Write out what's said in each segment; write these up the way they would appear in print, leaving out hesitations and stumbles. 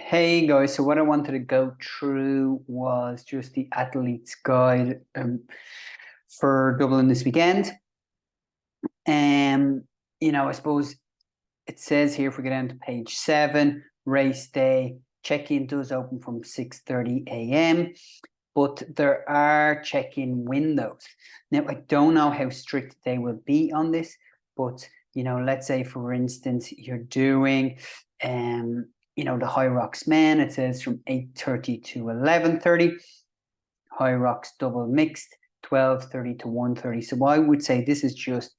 Hey guys, so what I wanted to go through was just the athlete's guide for Dublin this weekend. Um, I suppose it says here, if we go down to page 7, race day, check-in does open from 6:30 a.m., but there are check-in windows. Now, I don't know how strict they will be on this, but let's say for instance you're doing the Hyrox men, it says from 8:30 to 11:30, Hyrox double mixed 12:30 to 1:30. So I would say this is just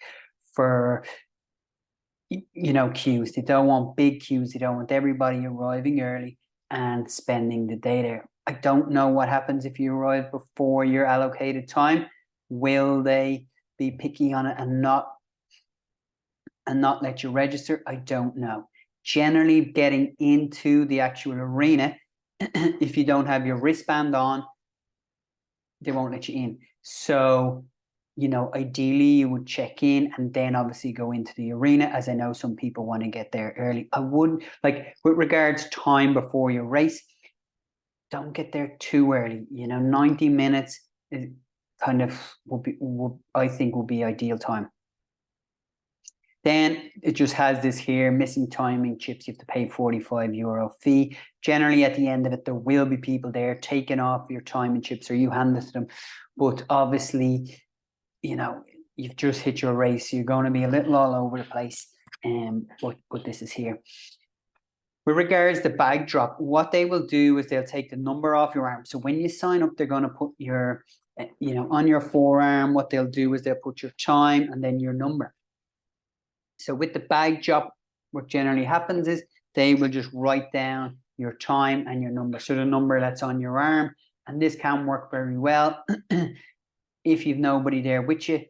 for queues. They don't want big queues. They don't want everybody arriving early and spending the day there. I don't know what happens if you arrive before your allocated time. Will they be picky on it and not let you register? I don't know. Generally, getting into the actual arena, if you don't have your wristband on, they won't let you in. So, ideally you would check in and then obviously go into the arena, as I know some people want to get there early. I wouldn't, like, with regards time before your race, don't get there too early. 90 minutes is kind of I think will be ideal time. Then it just has this here, missing timing chips. You have to pay €45 fee. Generally, at the end of it, there will be people there taking off your timing chips, or you hand it to them. But obviously, you've just hit your race. You're going to be a little all over the place. But this is here. With regards to bag drop, what they will do is they'll take the number off your arm. So when you sign up, they're going to put your, on your forearm, what they'll do is they'll put your time and then your number. So with the bag drop, what generally happens is they will just write down your time and your number. So the number that's on your arm, and this can work very well if you've nobody there with you.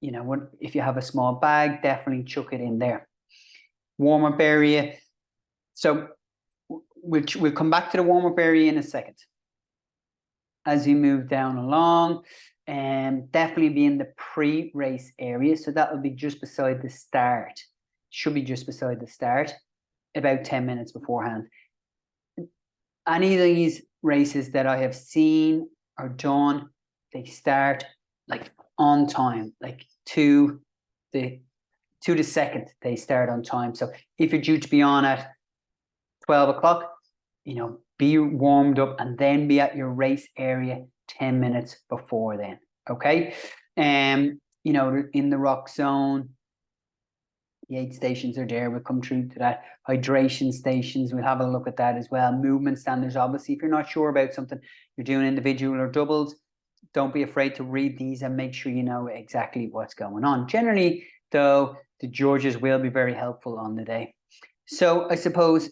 If you have a small bag, definitely chuck it in there. Warm-up area. So we'll come back to the warm-up area in a second. As you move down along, definitely be in the pre-race area. So that will be just beside the start. Should be just beside the start, about 10 minutes beforehand. Any of these races that I have seen or done, they start like on time, like to the second they start on time. So if you're due to be on at 12 o'clock, be warmed up and then be at your race area 10 minutes before then. Okay. In the rock zone, the 8 stations are there. We'll come through to that. Hydration stations, we'll have a look at that as well. Movement standards, obviously, if you're not sure about something, you're doing individual or doubles, don't be afraid to read these and make sure you know exactly what's going on. Generally, though, the judges will be very helpful on the day. So I suppose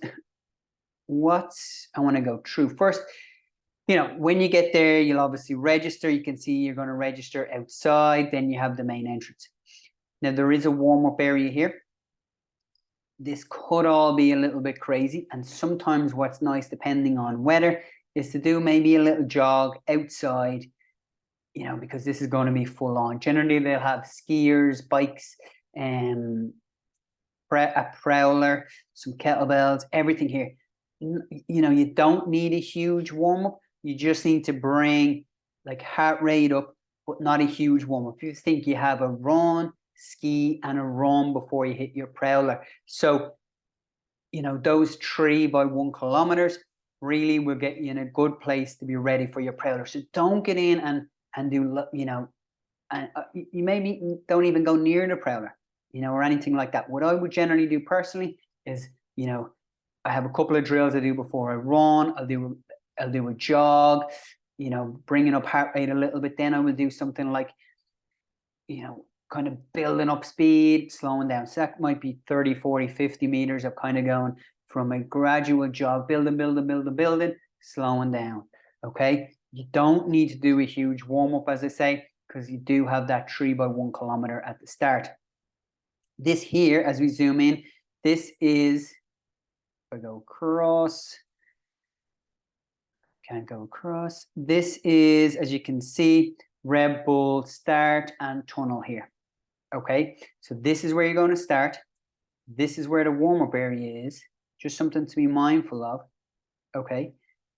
I want to go through first, when you get there, you'll obviously register. You can see you're going to register outside. Then you have the main entrance. Now, there is a warm-up area here. This could all be a little bit crazy. And sometimes what's nice, depending on weather, is to do maybe a little jog outside, because this is going to be full on. Generally, they'll have skiers, bikes, a prowler, some kettlebells, everything here. You don't need a huge warm-up. You just need to bring like heart rate up, but not a huge warm-up. If you think you have a run, ski, and a run before you hit your prowler. So, those 3 by 1 kilometers really will get you in a good place to be ready for your prowler. So don't get in and do, and you maybe don't even go near the prowler, or anything like that. What I would generally do personally is, I have a couple of drills I do before I run. I'll do a jog, bringing up heart rate a little bit. Then I will do something like, kind of building up speed, slowing down. So that might be 30, 40, 50 meters of kind of going from a gradual jog, building, slowing down. Okay. You don't need to do a huge warm up, as I say, because you do have that 3 by 1 kilometer at the start. This here, as we zoom in, this is, if I go across, can't go across. This is, as you can see, Red Bull start and tunnel here. Okay, so this is where you're going to start. This is where the warm-up area is. Just something to be mindful of. okay?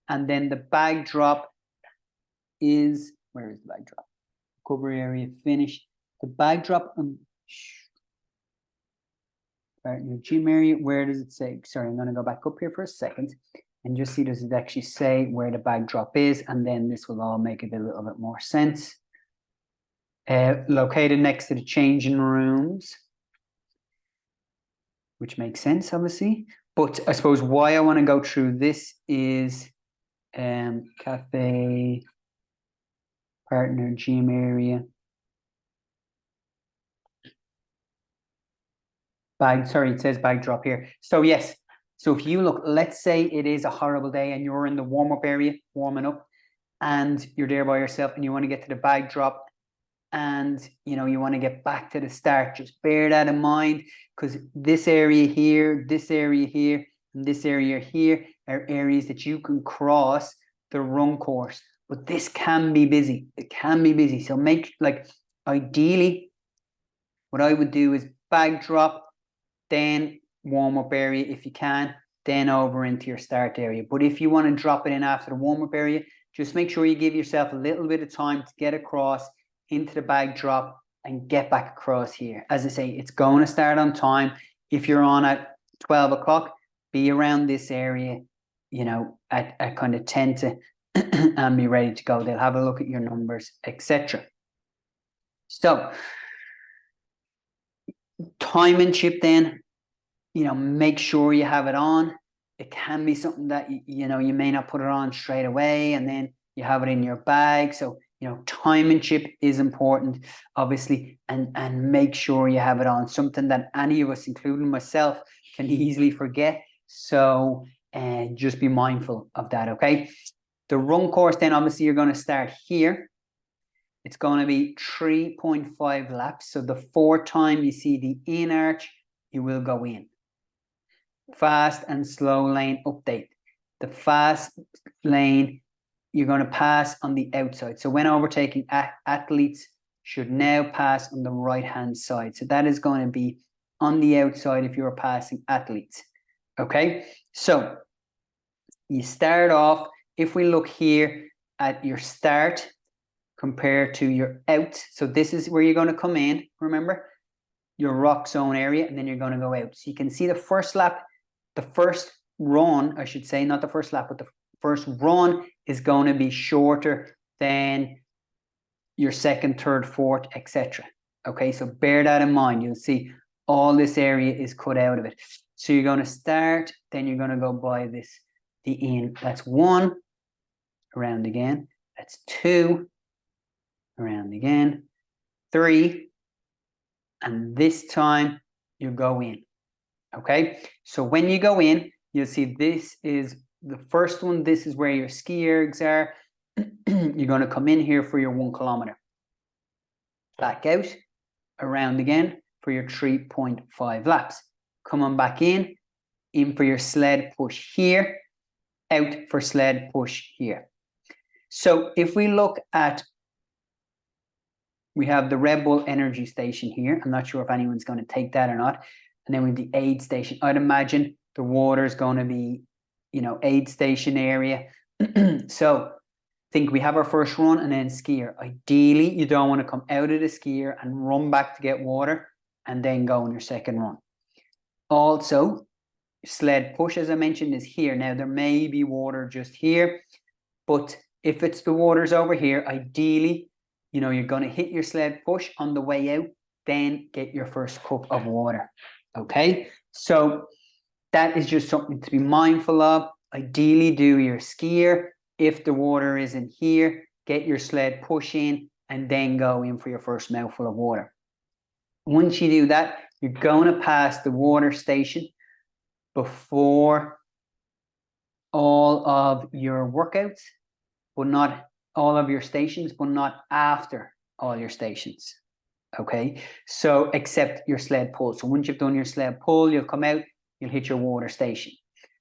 And then the bag drop is, where is the bag drop? Cover area finished. The bag drop, partner gym area, where does it say? Sorry, I'm going to go back up here for a second and just see, does it actually say where the bag drop is? And then this will all make it a little bit more sense. Located next to the changing rooms, which makes sense, obviously. But I suppose why I want to go through this is cafe, partner, gym area. Bag, sorry, it says bag drop here. So yes, so if you look, let's say it is a horrible day and you're in the warm-up area, warming up, and you're there by yourself and you want to get to the bag drop and you know you want to get back to the start. Just bear that in mind, because this area here, this area here, and this area here are areas that you can cross the run course. But this can be busy. It can be busy. So make, like, ideally, what I would do is bag drop, then warm-up area if you can, then over into your start area. But if you want to drop it in after the warm-up area, just make sure you give yourself a little bit of time to get across into the bag drop and get back across here. As I say, it's going to start on time. If you're on at 12 o'clock, be around this area, you know, at kind of 10 to and be ready to go. They'll have a look at your numbers, etc. So time and chip then, you know, make sure you have it on. It can be something that, you know, you may not put it on straight away and then you have it in your bag. So, you know, time and chip is important, obviously, and make sure you have it on. Something that any of us, including myself, can easily forget. So just be mindful of that, okay? The run course then, obviously, you're going to start here. It's going to be 3.5 laps. So the fourth time you see the in arch, you will go in. Fast and slow lane update. The fast lane, you're going to pass on the outside. So when overtaking, athletes should now pass on the right-hand side. So that is going to be on the outside if you're passing athletes. Okay, so you start off, if we look here at your start compared to your out, so this is where you're going to come in, remember, your rock zone area, and then you're going to go out. So you can see the first lap, the first run, I should say, not the first lap, but the first run is going to be shorter than your second, third, fourth, etc. Okay, so bear that in mind. You'll see all this area is cut out of it. So you're going to start, then you're going to go by this, the in. That's 1, around again. That's 2, around again. 3, and this time you go in. Okay, so when you go in, you'll see this is the first one. This is where your ski ergs are. You're going to come in here for your 1 kilometer. Back out, around again for your 3.5 laps. Come on back in for your sled push here, out for sled push here. So if we look at, we have the Red Bull energy station here. I'm not sure if anyone's going to take that or not. And then we have the aid station. I'd imagine the water is going to be, you know, aid station area. So think we have our first run and then skier. Ideally, you don't want to come out of the skier and run back to get water and then go on your second run. Also, sled push, as I mentioned, is here. Now, there may be water just here, but if it's the water's over here, ideally, you know, you're going to hit your sled push on the way out, then get your first cup of water. Okay, so that is just something to be mindful of. Ideally, do your skier. If the water isn't here, get your sled push in and then go in for your first mouthful of water. Once you do that, you're going to pass the water station before all of your workouts, but not all of your stations, but not after all your stations. Okay, so except your sled pull. So once you've done your sled pull, you'll come out, you'll hit your water station.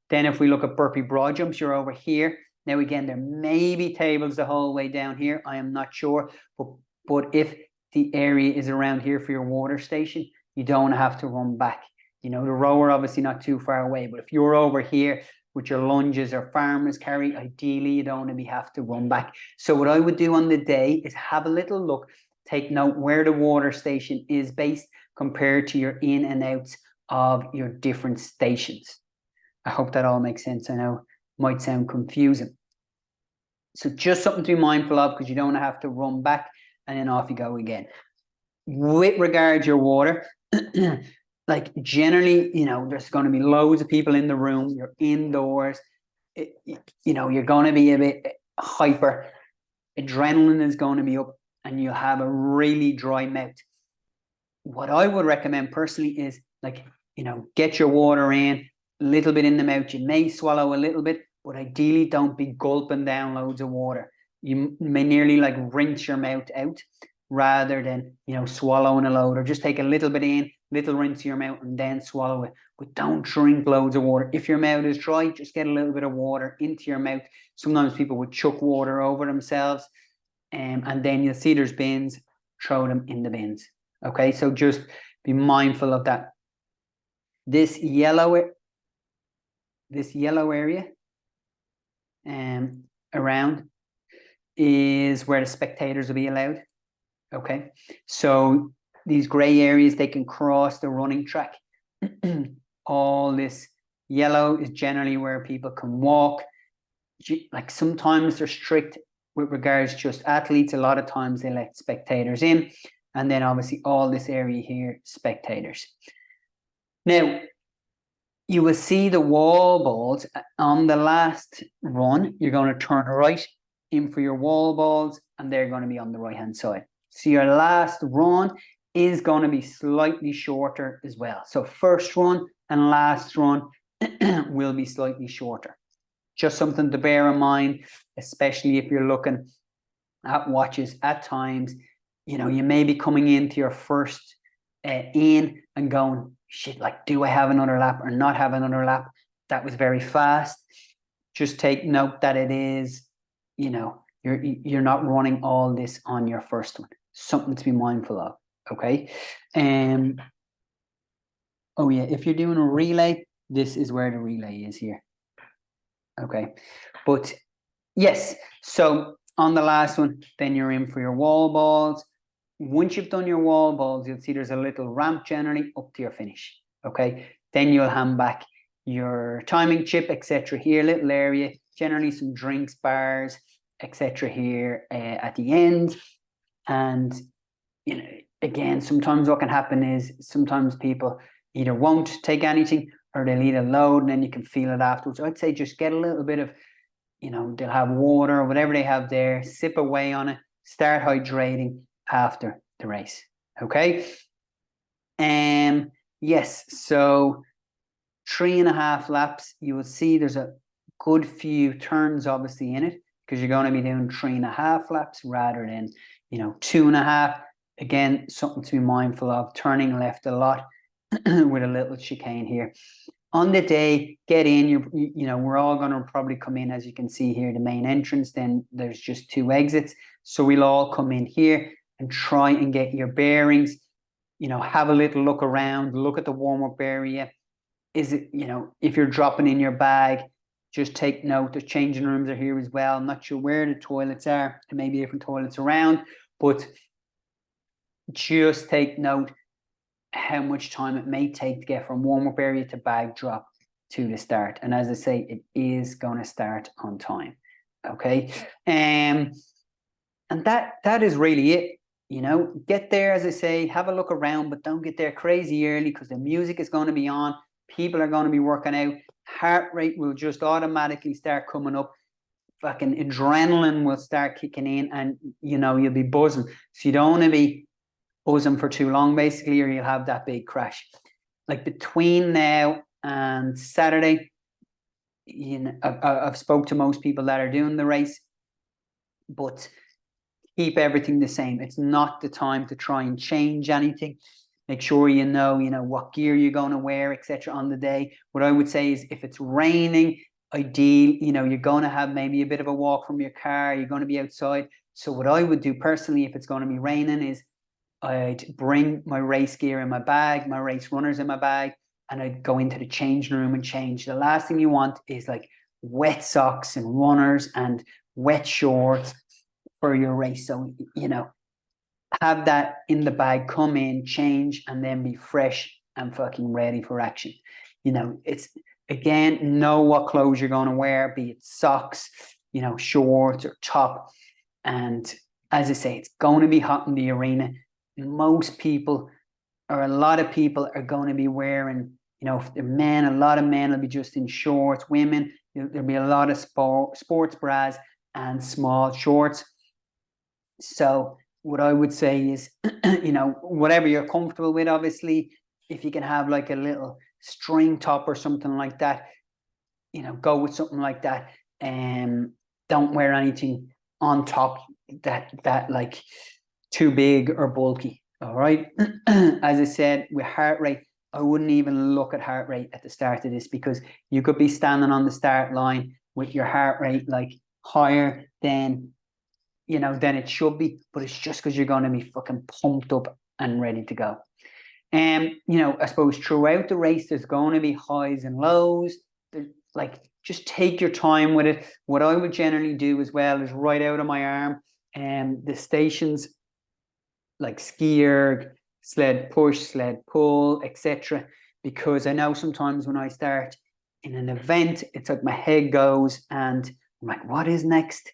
Then if we look at burpee broad jumps, you're over here. Now again, there may be tables the whole way down here. I am not sure, but if the area is around here for your water station, you don't have to run back. You know, the rower obviously not too far away, but if you're over here, with your lunges or farmer's carry, ideally you don't want to have to run back. So what I would do on the day is have a little look, take note where the water station is based compared to your in and outs of your different stations. I hope that all makes sense. I know it might sound confusing. So just something to be mindful of, because you don't have to run back and then off you go again. With regard to your water, like generally, there's going to be loads of people in the room. You're indoors. You're going to be a bit hyper. Adrenaline is going to be up and you'll have a really dry mouth. What I would recommend personally is get your water in, a little bit in the mouth. You may swallow a little bit, but ideally don't be gulping down loads of water. You may nearly rinse your mouth out rather than, swallowing a load, or just take a little bit in, little rinse your mouth and then swallow it. But don't drink loads of water. If your mouth is dry, just get a little bit of water into your mouth. Sometimes people would chuck water over themselves, and then you'll see there's bins, throw them in the bins. Okay, so just be mindful of that. This yellow area around is where the spectators will be allowed. Okay, so these gray areas, they can cross the running track. All this yellow is generally where people can walk. Sometimes they're strict with regards to just athletes. A lot of times they let spectators in, and then obviously all this area here, spectators. Now, you will see the wall balls on the last run. You're going to turn right in for your wall balls, and they're going to be on the right-hand side. So your last run is going to be slightly shorter as well. So first run and last run will be slightly shorter. Just something to bear in mind, especially if you're looking at watches at times. You may be coming into your first in and going, shit, do I have another lap or not have another lap? That was very fast. Just take note that it is, you're not running all this on your first one. Something to be mindful of. Okay. Oh yeah, if you're doing a relay, this is where the relay is here. Okay. But yes, so on the last one, then you're in for your wall balls. Once you've done your wall balls, you'll see there's a little ramp generally up to your finish. Okay. Then you'll hand back your timing chip, etc. here, little area, generally some drinks, bars, etc. here at the end. And again, sometimes what can happen is sometimes people either won't take anything or they'll eat a load and then you can feel it afterwards. I'd say just get a little bit of, they'll have water or whatever they have there, sip away on it, start hydrating after the race. Okay. Yes, so 3.5 laps, you will see there's a good few turns obviously in it, because you're going to be doing 3.5 laps rather than 2.5. Again, something to be mindful of, turning left a lot with a little chicane here. On the day, get in, we're all going to probably come in, as you can see here, the main entrance, then there's just 2 exits. So we'll all come in here and try and get your bearings, have a little look around, look at the warm-up area. Is it, if you're dropping in your bag, just take note. The changing rooms are here as well. I'm not sure where the toilets are. There may be different toilets around, but just take note how much time it may take to get from warm-up area to bag drop to the start. And as I say, it is going to start on time. Okay. And that is really it. Get there, as I say, have a look around, but don't get there crazy early, because the music is going to be on. People are going to be working out. Heart rate will just automatically start coming up. Fucking adrenaline will start kicking in, and you'll be buzzing. So you don't want to be buzzing for too long, basically, or you'll have that big crash. Between now and Saturday, I've spoke to most people that are doing the race, but keep everything the same. It's not the time to try and change anything. Make sure you know what gear you're going to wear, etc. on the day. What I would say is, if it's raining, ideal, you're going to have maybe a bit of a walk from your car. You're going to be outside. So what I would do personally, if it's going to be raining, is I'd bring my race gear in my bag, my race runners in my bag, and I'd go into the changing room and change. The last thing you want is like wet socks and runners and wet shorts for your race. So, have that in the bag, come in, change, and then be fresh and fucking ready for action. It's, again, know what clothes you're going to wear, be it socks, shorts or top. And as I say, it's going to be hot in the arena. Most people, or a lot of people, are going to be wearing, if they're men, a lot of men will be just in shorts. Women, there'll be a lot of sports bras and small shorts. So what I would say is, whatever you're comfortable with, obviously, if you can have like a little string top or something like that, go with something like that. Don't wear anything on top that like too big or bulky. All right. As I said, with heart rate, I wouldn't even look at heart rate at the start of this, because you could be standing on the start line with your heart rate like higher than it should be, but it's just because you're going to be fucking pumped up and ready to go. I suppose throughout the race, there's going to be highs and lows. Like, just take your time with it. What I would generally do as well is write out on my arm the stations like ski erg, sled push, sled pull, etc. Because I know sometimes when I start in an event, it's like my head goes and I'm like, what is next?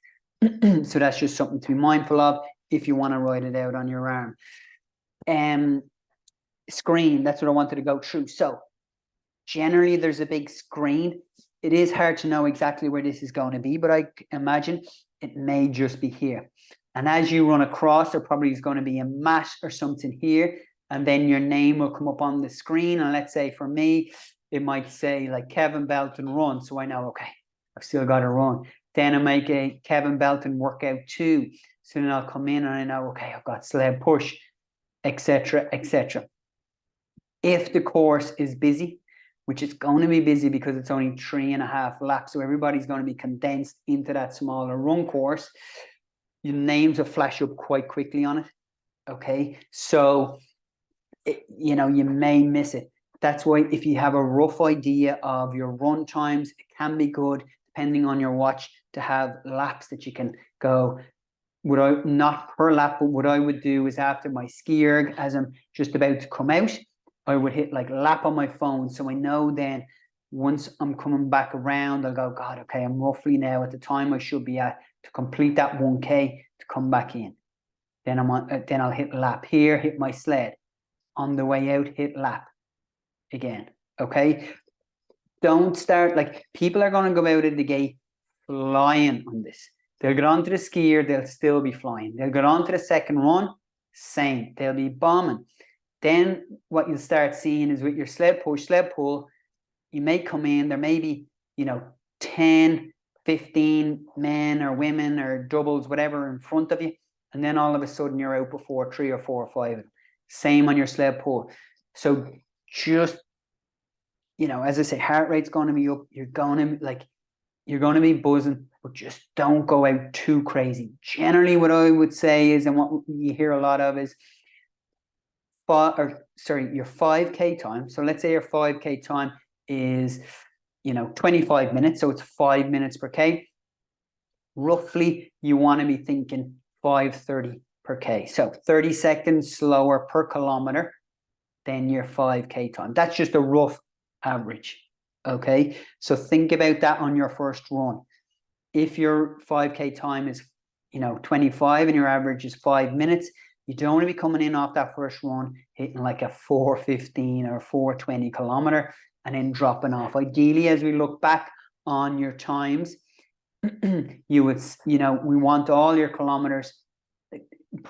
So that's just something to be mindful of if you want to write it out on your arm. Screen, that's what I wanted to go through. So generally there's a big screen. It is hard to know exactly where this is going to be, but I imagine it may just be here. And as you run across, there probably is going to be a mat or something here, and then your name will come up on the screen. And let's say for me, it might say like Kevin Belton run. So I know, okay, I've still got to run. Then I make a Kevin Belton workout 2. So then I'll come in and I know, okay, I've got sled push, etc., etc. If the course is busy, which it's going to be busy because it's only 3.5 laps, so everybody's going to be condensed into that smaller run course, your names will flash up quite quickly on it. Okay, so you may miss it. That's why if you have a rough idea of your run times, it can be good, depending on your watch, to have laps that you can go. Not per lap, but what I would do is after my ski erg, as I'm just about to come out, I would hit like lap on my phone. So I know then once I'm coming back around, I'll go, God, okay, I'm roughly now at the time I should be at to complete that 1K to come back in. Then then I'll hit lap here, hit my sled. On the way out, hit lap again. Okay. Don't start, like, people are going to go out of the gate flying on this. They'll get onto the skier, they'll still be flying. They'll get onto the second run, same. They'll be bombing. Then what you'll start seeing is with your sled push, sled pull, you may come in, there may be, 10, 15 men or women or doubles, whatever, in front of you. And then all of a sudden you're out before 3 or 4 or 5 of them. Same on your sled pull. So just, as I say, heart rate's going to be up. You're going to be buzzing, but just don't go out too crazy. Generally, what I would say is, and what you hear a lot of is, your 5K time. So let's say your 5K time is, 25 minutes. So it's 5 minutes per K. Roughly, you want to be thinking 5:30 per K. So 30 seconds slower per kilometer than your 5K time. That's just a rough average. Okay. So think about that on your first run. If your 5K time is, 25 and your average is 5 minutes, you don't want to be coming in off that first run hitting like a 4:15 or 4:20 kilometer and then dropping off. Ideally, as we look back on your times, you would, we want all your kilometers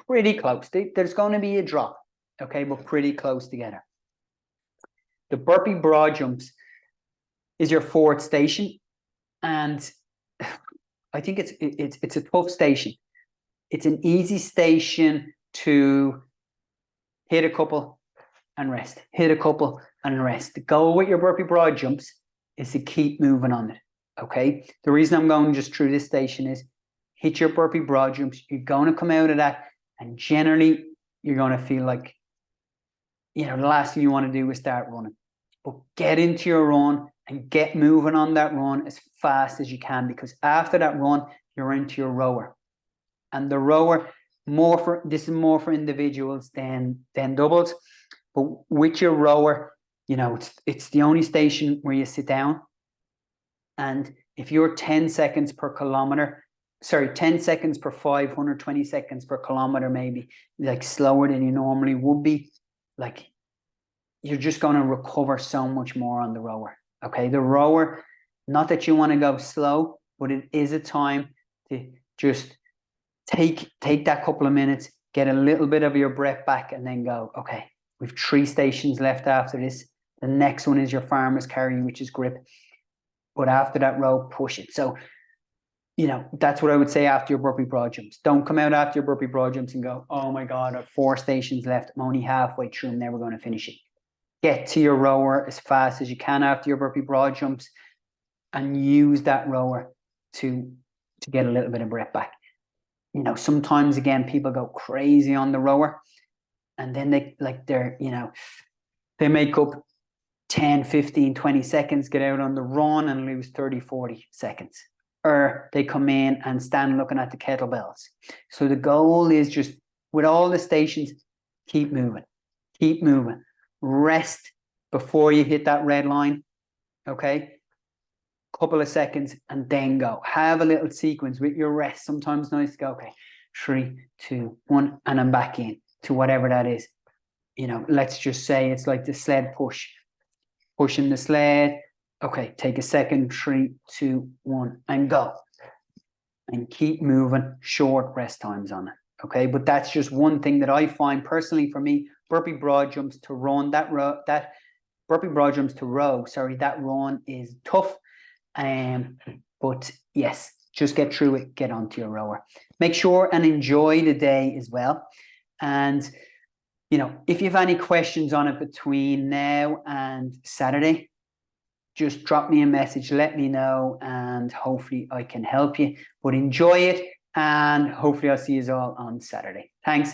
pretty close. There's going to be a drop, okay, but pretty close together. The burpee broad jumps is your 4th station, and I think it's a tough station. It's an easy station to hit a couple and rest, hit a couple and rest. The goal with your burpee broad jumps is to keep moving on it, okay? The reason I'm going just through this station is hit your burpee broad jumps. You're going to come out of that, and generally you're going to feel like, the last thing you want to do is start running. but get into your run and get moving on that run as fast as you can, because after that run, you're into your rower. And the rower, this is more for individuals than doubles. But with your rower, you know, it's the only station where you sit down. And if you're 10 seconds per kilometer, 10 seconds per 500, 20 seconds per kilometer, maybe like slower than you normally would be, like you're just going to recover so much more on the rower. Okay. The rower, not that you want to go slow, but it is a time to just take that couple of minutes, get a little bit of your breath back, and then go, okay, we've 3 stations left after this. The next one is your farmer's carry, which is grip. But after that row, push it. So, you know, that's what I would say after your burpee broad jumps. Don't come out after your burpee broad jumps and go, oh my God, I have 4 stations left. I'm only halfway through. I'm never going to finish it. Get to your rower as fast as you can after your burpee broad jumps and use that rower to get a little bit of breath back. You know, sometimes again, people go crazy on the rower and then they make up 10, 15, 20 seconds, get out on the run and lose 30, 40 seconds. Or they come in and stand looking at the kettlebells. So the goal is just, with all the stations, keep moving. Rest before you hit that red line, okay? Couple of seconds and then go. Have a little sequence with your rest. Sometimes nice to go, okay, 3, 2, 1, and I'm back in to whatever that is. You know, let's just say it's like the sled push. Pushing the sled. Okay, take a second, 3, 2, 1, and go. And keep moving, short rest times on it. Okay, but that's just one thing that I find personally for me, burpee broad jumps to run, that burpee broad jumps to row, that run is tough. But yes, just get through it, get onto your rower. Make sure and enjoy the day as well. And you know, if you have any questions on it between now and Saturday, just drop me a message, let me know, and hopefully I can help you. But enjoy it, and hopefully I'll see you all on Saturday. Thanks.